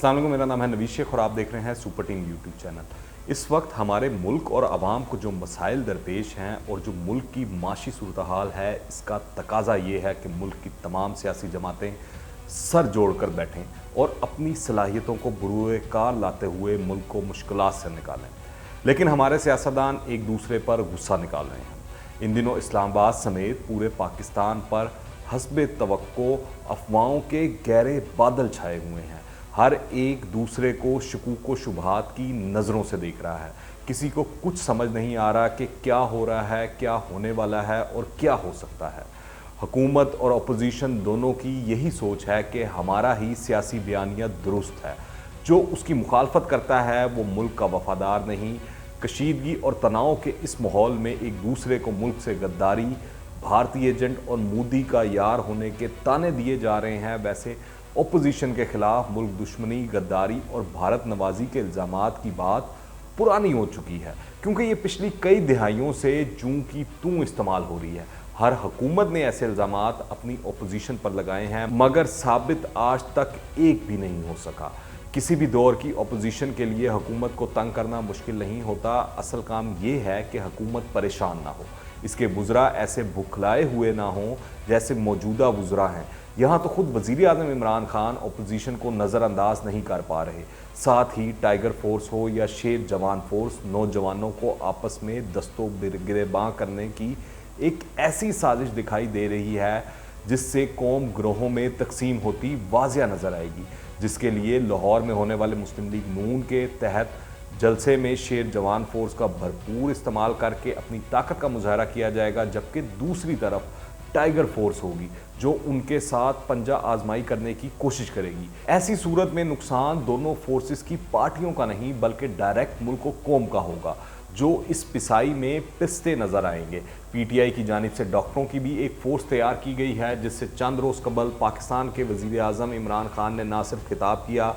अस्सलाम वालेकुम, मेरा नाम है नवीद शेख और आप देख रहे हैं सुपर टीम यूट्यूब चैनल। इस वक्त हमारे मुल्क और आवाम को जो मसाइल दरपेश हैं और जो मुल्क की माशी सूरत हाल है, इसका तकाजा ये है कि मुल्क की तमाम सियासी जमातें सर जोड़ कर बैठें और अपनी सलाहियतों को बुरुए कार लाते हुए मुल्क को मुश्किलात से निकालें। लेकिन हमारे सियासतदान एक दूसरे पर गुस्सा निकाल रहे हैं। इन दिनों इस्लामाबाद समेत पूरे पाकिस्तान पर हस्बे तवक्को अफवाहों के गहरे बादल छाए हुए हैं। हर एक दूसरे को शकूक व शुबहात की नज़रों से देख रहा है। किसी को कुछ समझ नहीं आ रहा कि क्या हो रहा है, क्या होने वाला है और क्या हो सकता है। हुकूमत और अपोजिशन दोनों की यही सोच है कि हमारा ही सियासी बयानिया दुरुस्त है। जो उसकी मुखालफत करता है वो मुल्क का वफादार नहीं। कशीदगी और तनाव के इस माहौल में एक दूसरे को मुल्क से गद्दारी, भारतीय एजेंट और मोदी का यार होने के ताने दिए जा रहे हैं। वैसे अपोजिशन के खिलाफ मुल्क दुश्मनी, गद्दारी और भारत नवाजी के इल्ज़ामात की बात पुरानी हो चुकी है, क्योंकि ये पिछली कई दिहाइयों से जूं की तूं इस्तेमाल हो रही है। हर हुकूमत ने ऐसे इल्ज़ामात अपनी अपोजिशन पर लगाए हैं, मगर साबित आज तक एक भी नहीं हो सका। किसी भी दौर की अपोजिशन के लिए हुकूमत को तंग करना मुश्किल नहीं होता। असल काम ये है कि हुकूमत परेशान ना हो, इसके वुज़रा ऐसे भुखलाए हुए ना हों जैसे मौजूदा वुज़रा हैं। यहाँ तो खुद वज़ीर आज़म इमरान खान अपोजिशन को नज़रअंदाज नहीं कर पा रहे। साथ ही टाइगर फोर्स हो या शेर जवान फोर्स, नौजवानों को आपस में दस्तों गिरेबां करने की एक ऐसी साजिश दिखाई दे रही है जिससे कौम ग्रोहों में तकसीम होती वाज़िया नज़र आएगी। जिसके लिए लाहौर में होने वाले मुस्लिम लीग नून के तहत जलसे में शेर जवान फोर्स का भरपूर इस्तेमाल करके अपनी ताकत का मुजाहरा किया जाएगा, जबकि दूसरी तरफ टाइगर फोर्स होगी जो उनके साथ पंजा आजमाई करने की कोशिश करेगी। ऐसी सूरत में नुकसान दोनों फोर्सेस की पार्टियों का नहीं बल्कि डायरेक्ट मुल्क और कौम का होगा, जो इस पिसाई में पिसते नजर आएंगे। पीटीआई की जानिब से डॉक्टरों की भी एक फोर्स तैयार की गई है, जिससे चंद रोज़ कबल पाकिस्तान के वज़ीर आज़म इमरान खान ने ना सिर्फ खिताब किया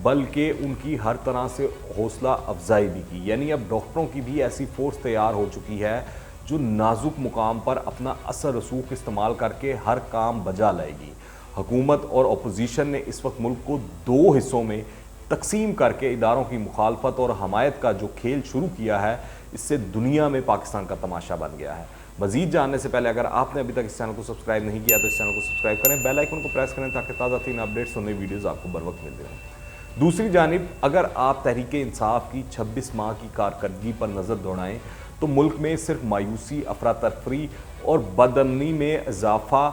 बल्कि उनकी हर तरह से हौसला अफजाई भी की। यानी अब डॉक्टरों की भी ऐसी फोर्स तैयार हो चुकी है जो नाजुक मुकाम पर अपना असर रसूख इस्तेमाल करके हर काम बजा लाएगी। हुकूमत और अपोजिशन ने इस वक्त मुल्क को दो हिस्सों में तकसीम करके इदारों की मुखालफत और हमायत का जो खेल शुरू किया है, इससे दुनिया में पाकिस्तान का तमाशा बन गया है। मज़ीद जानने से पहले अगर आपने अभी तक इस चैनल को सब्सक्राइब नहीं किया तो इस चैनल को सब्सक्राइब करें, बेल आइकन को प्रेस करें ताकि ताज़ा तीन अपडेट्स और नई वीडियोज़ आपको बर वक्त मिलते रहें। दूसरी जानिब अगर आप तहरीक इंसाफ की 26 माह की कारकर्दगी पर नज़र दौड़ाएं तो मुल्क में सिर्फ मायूसी, अफरा तफरी और बदअमनी में इजाफा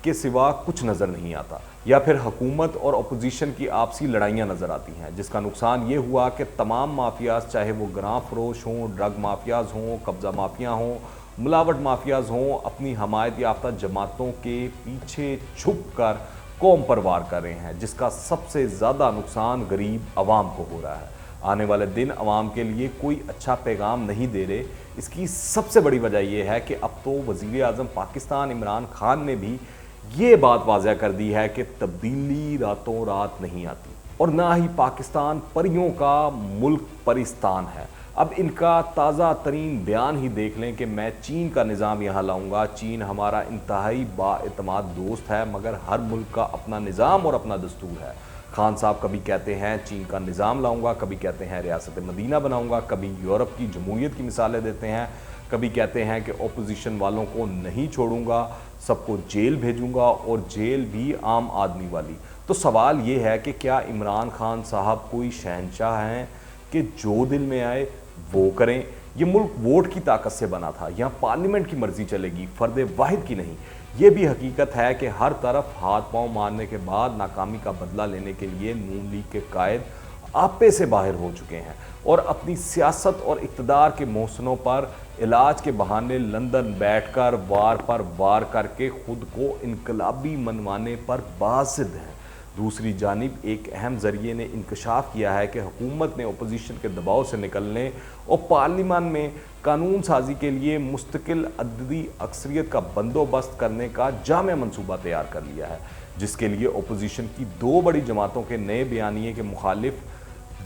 के सिवा कुछ नज़र नहीं आता, या फिर हुकूमत और अपोजिशन की आपसी लड़ाइयाँ नज़र आती हैं, जिसका नुकसान ये हुआ कि तमाम माफियाज, चाहे वो ग्रां फरोश हों, ड्रग माफियाज हों, कब्ज़ा माफिया हों, मिलावट माफियाज हों, अपनी हमायत याफ्ता जमातों के पीछे छुप कर कौम पर वार कर रहे हैं, जिसका सबसे ज़्यादा नुकसान गरीब आवाम को हो रहा है। आने वाले दिन आवाम के लिए कोई अच्छा पैगाम नहीं दे रहे। इसकी सबसे बड़ी वजह यह है कि अब तो वज़ीर आज़म पाकिस्तान इमरान खान ने भी ये बात वाज़ह कर दी है कि तब्दीली रातों रात नहीं आती और ना ही पाकिस्तान परियों का मुल्क परिस्तान है। अब इनका ताज़ा तरीन बयान ही देख लें कि मैं चीन का निज़ाम यहाँ लाऊंगा। चीन हमारा इंतहाई बाएतमाद दोस्त है, मगर हर मुल्क का अपना निज़ाम और अपना दस्तूर है। खान साहब कभी कहते हैं चीन का निज़ाम लाऊंगा, कभी कहते हैं रियासत मदीना बनाऊंगा, कभी यूरोप की जमहूरियत की मिसालें देते हैं, कभी कहते हैं कि अपोजिशन वालों को नहीं छोड़ूंगा, सबको जेल भेजूंगा और जेल भी आम आदमी वाली। तो सवाल ये है कि क्या इमरान खान साहब कोई शहंशाह हैं कि जो दिल में आए वो करें? ये मुल्क वोट की ताकत से बना था, यहाँ पार्लियामेंट की मर्जी चलेगी, फ़र्द वाहिद की नहीं। ये भी हकीकत है कि हर तरफ हाथ पांव मारने के बाद नाकामी का बदला लेने के लिए नून लीग के कायद आपे से बाहर हो चुके हैं और अपनी सियासत और इक़्तिदार के मोहसनों पर इलाज के बहाने लंदन बैठकर वार पर वार करके खुद को इनकलाबी मनवाने पर बाज़िद हैं। दूसरी जानिब एक अहम ज़रिए ने इंकशाफ किया है कि हुकूमत ने अपोजिशन के दबाव से निकलने और पार्लियामान में कानून साजी के लिए मुस्तकिल अददी अक्सरियत का बंदोबस्त करने का जामे मनसूबा तैयार कर लिया है, जिसके लिए अपोजिशन की दो बड़ी जमातों के नए बयानिए के मुखालिफ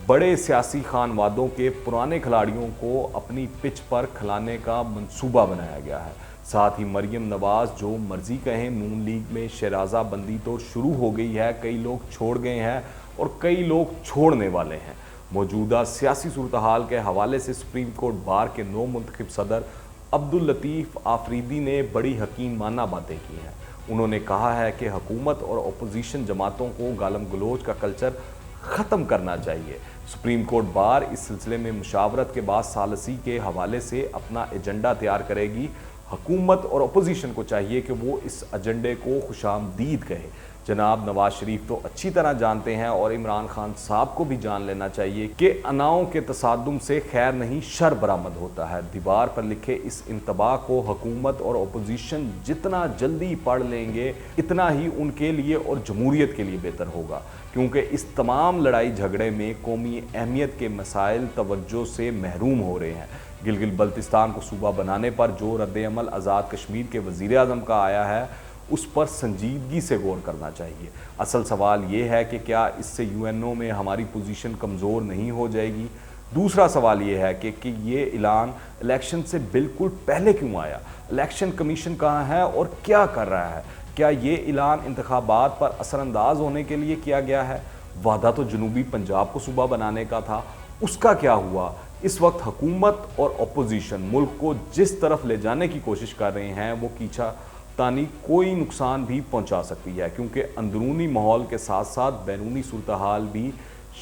बड़े सियासी खानवादों के पुराने खिलाड़ियों को अपनी पिच पर खिलाने का मंसूबा बनाया गया है। साथ ही मरियम नवाज़ जो मर्जी कहें, नून लीग में शराजा बंदी तो शुरू हो गई है, कई लोग छोड़ गए हैं और कई लोग छोड़ने वाले हैं। मौजूदा सियासी सूरत हाल के हवाले से सुप्रीम कोर्ट बार के नौ मुंतखब सदर अब्दुल लतीफ़ आफरीदी ने बड़ी हकीमाना बातें की हैं। उन्होंने कहा है कि हुकूमत और अपोजिशन जमातों को गालम गलोच का कल्चर ख़त्म करना चाहिए। सुप्रीम कोर्ट बार इस सिलसिले में मुशावरत के बाद सालसी के हवाले से अपना एजेंडा तैयार करेगी। हुकूमत और अपोजिशन को चाहिए कि वो इस एजेंडे को खुशामदीद कहे। जनाब नवाज शरीफ तो अच्छी तरह जानते हैं और इमरान खान साहब को भी जान लेना चाहिए कि अनाओं के तसादुम से खैर नहीं शर बरामद होता है। दीवार पर लिखे इस इंतबा को हुकूमत और अपोजिशन जितना जल्दी पढ़ लेंगे इतना ही उनके लिए और जमहूरियत के लिए बेहतर होगा, क्योंकि इस तमाम लड़ाई झगड़े में कौमी अहमियत के मसाइल तवज्जो से महरूम हो रहे हैं। गिलगित बल्तिस्तान को सूबा बनाने पर जो रद्द-ए-अमल आज़ाद कश्मीर के वज़ीर-ए-आज़म का आया है उस पर संजीदगी से गौर करना चाहिए। असल सवाल ये है कि क्या इससे यूएनओ में हमारी पोजीशन कमज़ोर नहीं हो जाएगी। दूसरा सवाल ये है कि ये ऐलान इलेक्शन से बिल्कुल पहले क्यों आया। इलेक्शन कमीशन कहाँ है और क्या कर रहा है। क्या ये ऐलान इंतखाबात पर असरअंदाज होने के लिए किया गया है। वादा तो जनूबी पंजाब को सूबा बनाने का था, उसका क्या हुआ। इस वक्त हुकूमत और अपोजिशन मुल्क को जिस तरफ ले जाने की कोशिश कर रहे हैं वो कीछा तानी कोई नुकसान भी पहुंचा सकती है, क्योंकि अंदरूनी माहौल के साथ साथ बैरूनी सूरत हाल भी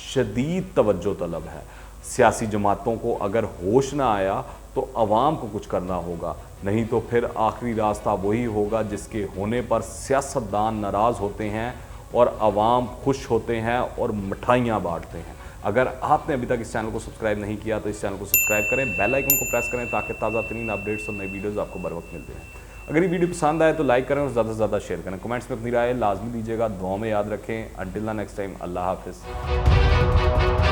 शदीद तवज्जो तलब है। सियासी जमातों को अगर होश ना आया तो अवाम को कुछ करना होगा, नहीं तो फिर आखिरी रास्ता वही होगा जिसके होने पर सियासतदान नाराज़ होते हैं और अवाम खुश होते हैं और मिठाइयाँ बांटते हैं। अगर आपने अभी तक इस चैनल को सब्सक्राइब नहीं किया तो इस चैनल को सब्सक्राइब करें, बेल आइकन को प्रेस करें ताकि ताज़ा तरीन अपडेट्स और नई वीडियोज़ आपको बर वक्त मिलते हैं। अगर ये वीडियो पसंद आए तो लाइक करें और ज़्यादा से ज़्यादा शेयर करें। कमेंट्स में अपनी राय लाजमी दीजिएगा, दुआ में याद रखें। अंटिल द नेक्स्ट टाइम, अल्लाह हाफिज़।